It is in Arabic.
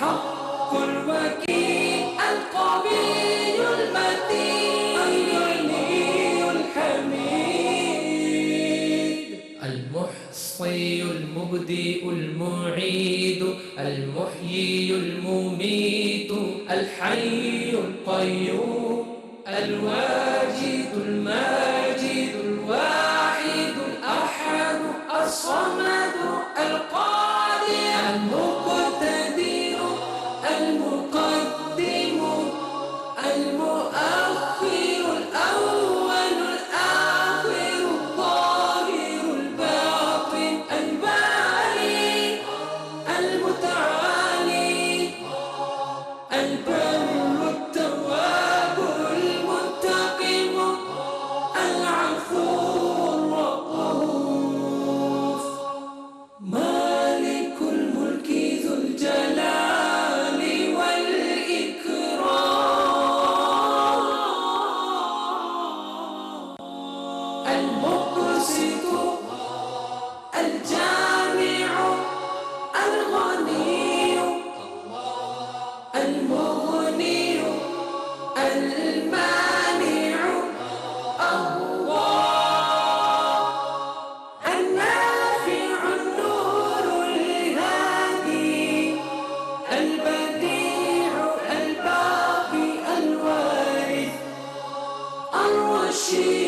الحق الوكيل القوي المتين الغني الحميد المحصي المبدئ المعيد المحيي المميت الحي القيوم الواجد الماجد الواحد الأحد الصمد القادر المقتدر المقدم المؤخر الأول الآخر الظاهر الباطن الباري المتعالي البر التواب المنتقم العفو الرؤوف مالك الملك ذو الجلال والإكرام المقسط الجامع الغني المغني المانع الله النافع النور الهادي البديع الباقي الوارث الرشيد